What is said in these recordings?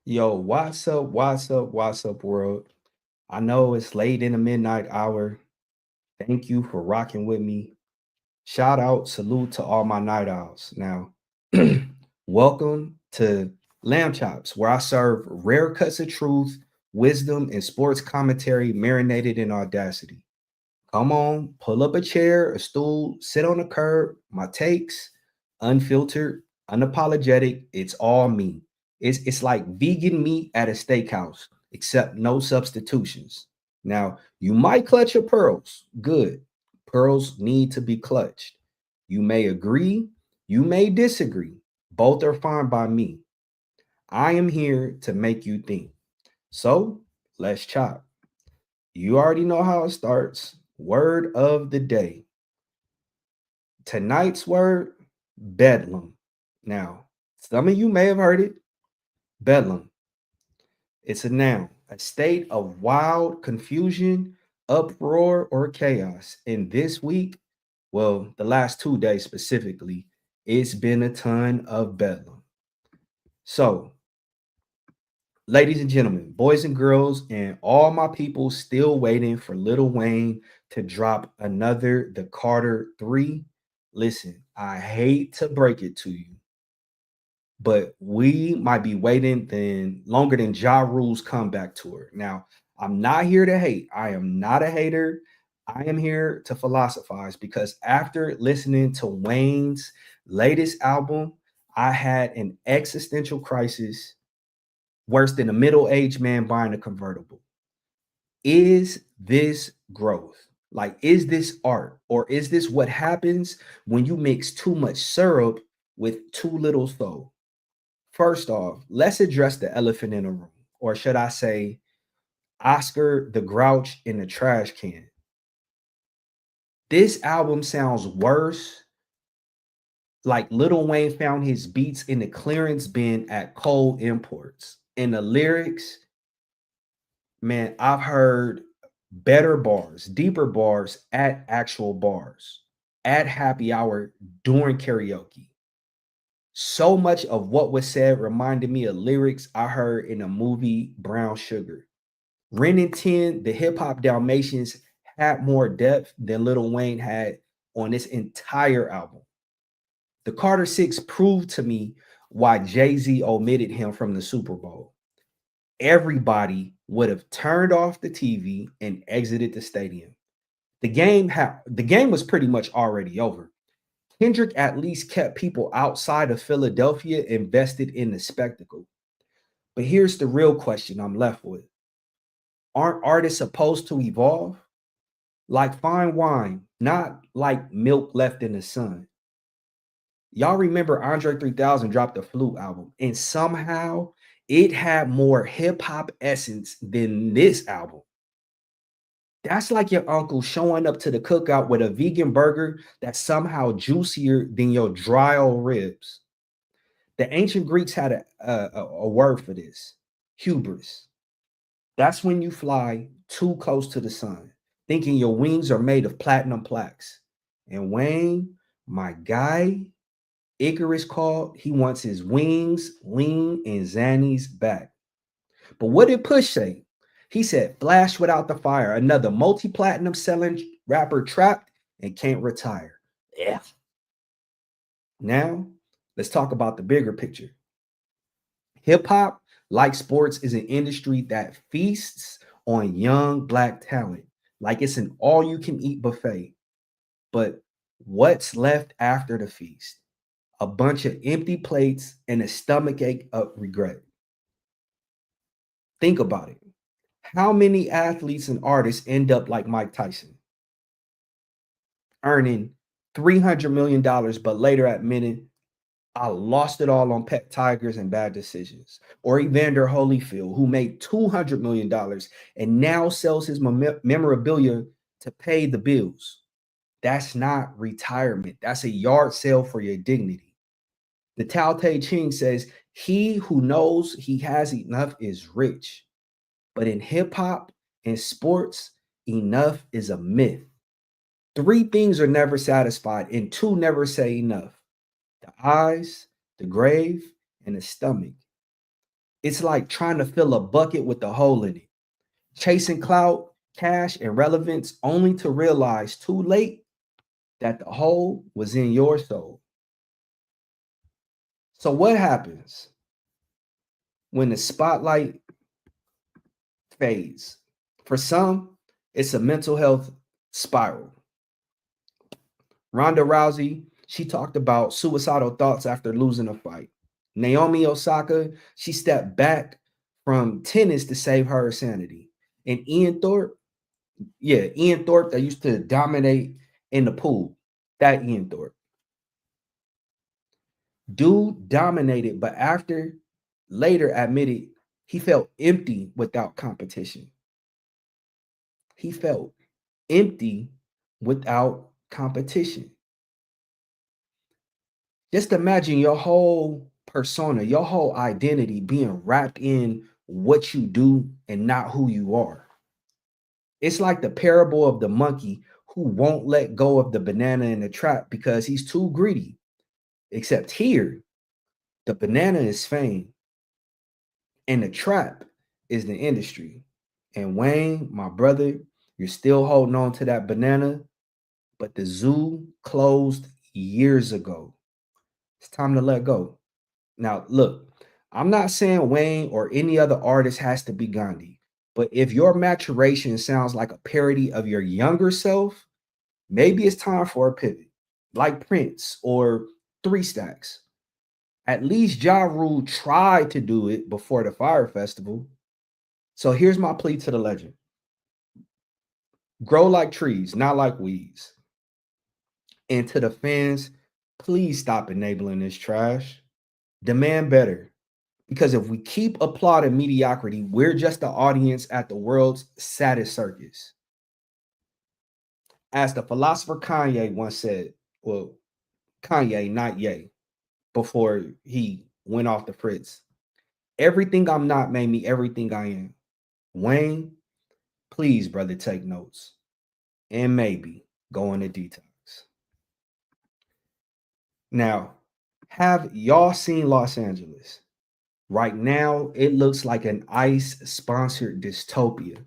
Yo, what's up, world? I know it's late in the midnight hour. Thank you for rocking with me. Shout out, salute to all my night owls. Now, welcome to Lamb Chops, where I serve rare cuts of truth, wisdom, and sports commentary marinated in audacity. Come on, pull up a chair, a stool, sit on the curb. My takes, unfiltered, unapologetic. It's all me. It's like vegan meat at a steakhouse, except no substitutions. Now, you might clutch your pearls. Good. Pearls need to be clutched. You may agree, you may disagree. Both are fine by me. I am here to make you think. So, let's chop. You already know how it starts. Word of the day. Tonight's word, bedlam. Now, some of you may have heard it. Bedlam. It's a noun, a state of wild confusion, uproar, or chaos. And this week, well, the last 2 days specifically, it's been a ton of bedlam. So, ladies and gentlemen, boys and girls, and all my people still waiting for Lil Wayne to drop another The Carter 3. Listen, I hate to break it to you, but we might be waiting longer than Ja Rule's comeback tour. Now, I'm not here to hate. I am not a hater. I am here to philosophize because after listening to Wayne's latest album, I had an existential crisis worse than a middle-aged man buying a convertible. Is this growth? Like, is this art? Or is this what happens when you mix too much syrup with too little soul? First off, let's address the elephant in the room, or should I say, Oscar the Grouch in the trash can. This album sounds worse like Lil Wayne found his beats in the clearance bin at Cole Imports. And the lyrics, man, I've heard better bars, deeper bars at actual bars, at happy hour during karaoke. So much of what was said reminded me of lyrics I heard in the movie Brown Sugar. Ren and 10, the hip hop Dalmatians, had more depth than Lil Wayne had on this entire album. The Carter 6 proved to me why Jay-Z omitted him from the Super Bowl. Everybody would have turned off the TV and exited the stadium. The game was pretty much already over. Kendrick at least kept people outside of Philadelphia invested in the spectacle. But here's the real question I'm left with. Aren't artists supposed to evolve? Like fine wine, not like milk left in the sun. Y'all remember Andre 3000 dropped the Flute album, and somehow it had more hip hop essence than this album. That's like your uncle showing up to the cookout with a vegan burger that's somehow juicier than your dry old ribs. The ancient Greeks had a word for this: hubris. That's when you fly too close to the sun, thinking your wings are made of platinum plaques. And Wayne, my guy, Icarus called, he wants his wings, lean, and Zannies back. But what did Push say? He said, Flash without the fire, another multi platinum selling rapper trapped and can't retire. Yeah. Now, let's talk about the bigger picture. Hip hop, like sports, is an industry that feasts on young black talent, like it's an all you can eat buffet. But what's left after the feast? A bunch of empty plates and a stomach ache of regret. Think about it. How many athletes and artists end up like Mike Tyson, earning $300 million, but later admitting, I lost it all on pet tigers and bad decisions? Or Evander Holyfield, who made $200 million and now sells his memorabilia to pay the bills. That's not retirement. That's a yard sale for your dignity. The Tao Te Ching says, he who knows he has enough is rich. But in hip hop and sports, enough is a myth. Three things are never satisfied, and two never say enough: the eyes, the grave, and the stomach. It's like trying to fill a bucket with a hole in it, chasing clout, cash, and relevance only to realize too late that the hole was in your soul. So, what happens when the spotlight fades? For some, it's a mental health spiral. Ronda Rousey, she talked about suicidal thoughts after losing a fight. Naomi Osaka, she stepped back from tennis to save her sanity. And Ian Thorpe, yeah, Ian Thorpe that used to dominate in the pool. That Ian Thorpe. Dude dominated, but after later admitted he felt empty without competition. He felt empty without competition. Just imagine your whole persona, your whole identity being wrapped in what you do and not who you are. It's like the parable of the monkey who won't let go of the banana in the trap because he's too greedy. Except here, the banana is fame and the trap is the industry. And Wayne, my brother, you're still holding on to that banana, but the zoo closed years ago. It's time to let go. Now, look, I'm not saying Wayne or any other artist has to be Gandhi, but if your maturation sounds like a parody of your younger self, maybe it's time for a pivot, like Prince or Three Stacks. At least Ja Rule tried to do it before the Fire Festival. So here's my plea to the legend: grow like trees, not like weeds. And to the fans, please stop enabling this trash. Demand better. Because if we keep applauding mediocrity, we're just the audience at the world's saddest circus. As the philosopher Kanye once said, well, Kanye, not Ye, before he went off the fritz, everything I'm not made me everything I am. Wayne, please, brother, take notes and maybe go on a detox. Now, have y'all seen Los Angeles? Right now, it looks like an ICE sponsored dystopia.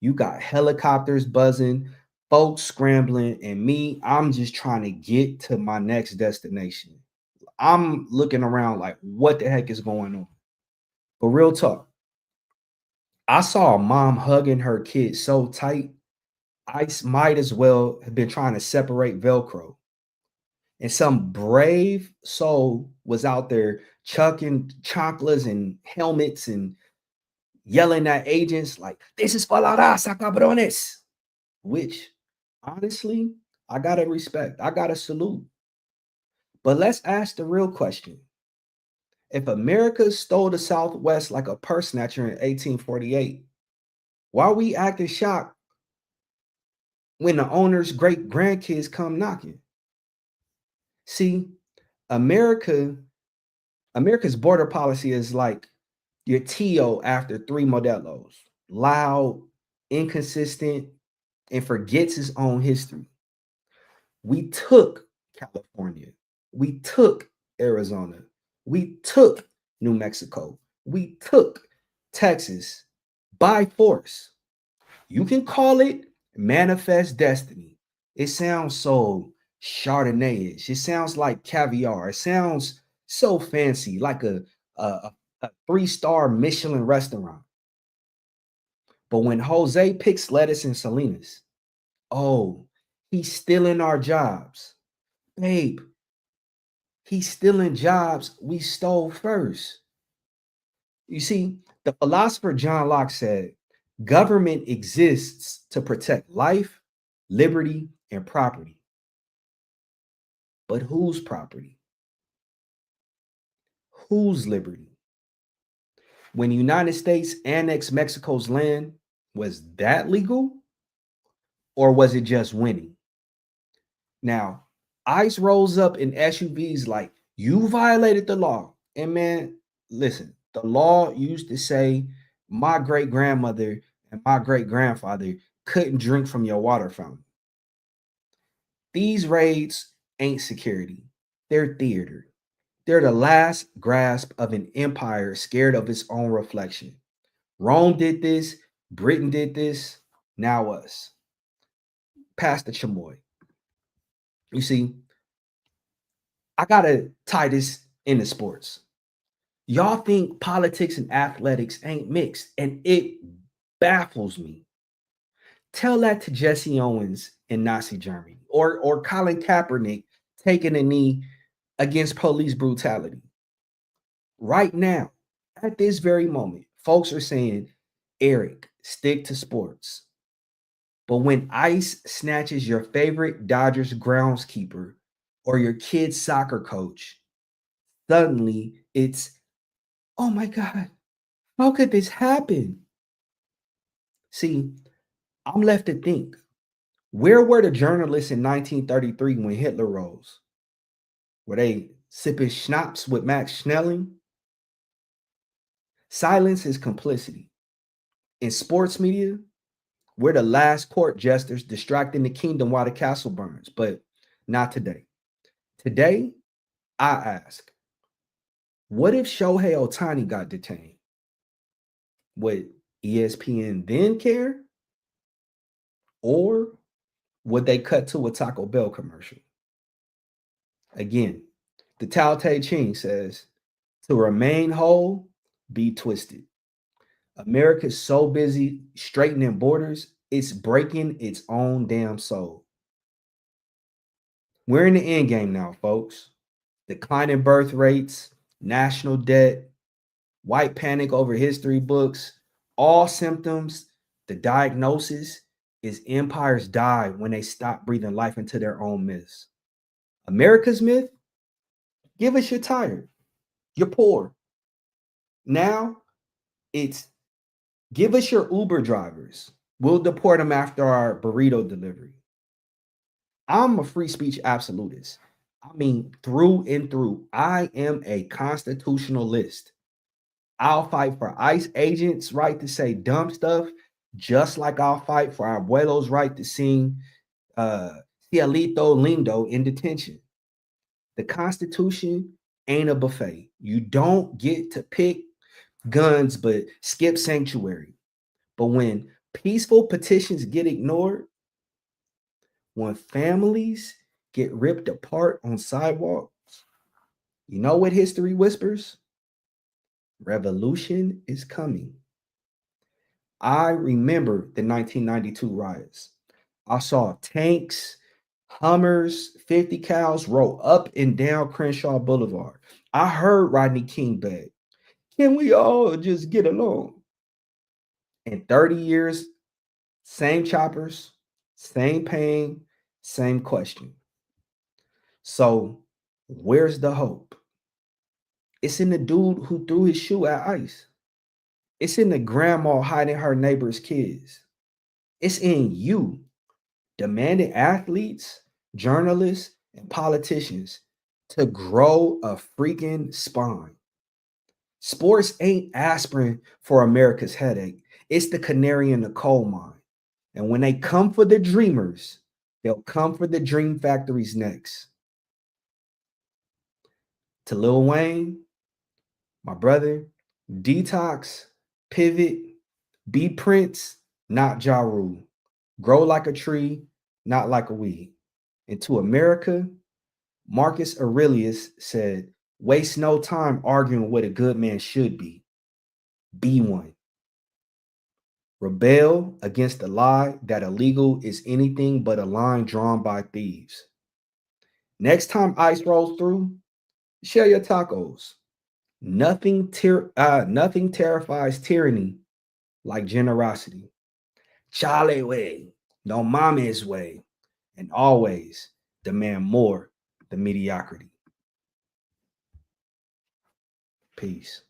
You got helicopters buzzing, folks scrambling, and me, I'm just trying to get to my next destination. I'm looking around like, what the heck is going on? But real talk, I saw a mom hugging her kid so tight, ICE might as well have been trying to separate Velcro. And some brave soul was out there chucking chocolates and helmets and yelling at agents like, this is for la raza, cabrones. Which, honestly, I gotta respect. I gotta salute. But let's ask the real question. If America stole the Southwest like a purse snatcher in 1848, why are we acting shocked when the owner's great grandkids come knocking? See, America, America's border policy is like your Tio after three Modelos, loud, inconsistent, and forgets his own history. We took California, we took Arizona, we took New Mexico, we took Texas by force. You can call it manifest destiny. It sounds so Chardonnay-ish. It sounds like caviar. It sounds so fancy, like a, a three-star Michelin restaurant. But when Jose picks lettuce in Salinas, oh, he's stealing our jobs. Babe, he's stealing jobs we stole first. You see, the philosopher John Locke said, government exists to protect life, liberty, and property. But whose property? Whose liberty? When the United States annexed Mexico's land, was that legal? Or was it just winning? Now, ICE rolls up in SUVs like, you violated the law. And man, listen, the law used to say my great grandmother and my great grandfather couldn't drink from your water fountain. These raids ain't security, they're theater. They're the last grasp of an empire scared of its own reflection. Rome did this, Britain did this, now us. Pass the chamoy. You see, I gotta tie this into sports. Y'all think politics and athletics ain't mixed, and it baffles me. Tell that to Jesse Owens in Nazi Germany, or Colin Kaepernick taking a knee against police brutality. Right now, at this very moment, folks are saying, Eric, stick to sports. But when ICE snatches your favorite Dodgers groundskeeper or your kid's soccer coach, suddenly it's, oh my God, how could this happen? See, I'm left to think, where were the journalists in 1933 when Hitler rose? Were they sipping schnapps with Max Schnelling? Silence is complicity. In sports media, we're the last court jesters distracting the kingdom while the castle burns, but not today. Today, I ask, what if Shohei Ohtani got detained? Would ESPN then care? Or would they cut to a Taco Bell commercial? Again, the Tao Te Ching says, to remain whole, be twisted. America's so busy straightening borders, it's breaking its own damn soul. We're in the end game now, folks. Declining birth rates, national debt, white panic over history books, all symptoms, the diagnosis is empires die when they stop breathing life into their own myths. America's myth, give us you're tired, you're poor. Now it's give us your Uber drivers. We'll deport them after our burrito delivery. I'm a free speech absolutist. I mean, through and through, I am a constitutionalist. I'll fight for ICE agents' right to say dumb stuff, just like I'll fight for our abuelos' right to sing Cielito Lindo in detention. The Constitution ain't a buffet. You don't get to pick guns, but skip sanctuary. But when peaceful petitions get ignored, when families get ripped apart on sidewalks, you know what history whispers? Revolution is coming. I remember the 1992 riots. I saw tanks, Hummers, 50 cows roll up and down Crenshaw Boulevard. I heard Rodney King beg, can we all just get along? In 30 years, same choppers, same pain, same question. So, where's the hope? It's in the dude who threw his shoe at ICE. It's in the grandma hiding her neighbor's kids. It's in you, demanding athletes, journalists, and politicians to grow a freaking spine. Sports ain't aspirin for America's headache. It's the canary in the coal mine. And when they come for the dreamers, they'll come for the dream factories next. To Lil Wayne, my brother, detox, pivot, be Prince, not Ja Rule. Grow like a tree, not like a weed. And to America, Marcus Aurelius said, waste no time arguing what a good man should be. Be one. Rebel against the lie that illegal is anything but a line drawn by thieves. Next time ICE rolls through, share your tacos. Nothing terrifies tyranny like generosity. Chale way, no mama's way, and always demand more than mediocrity. Peace.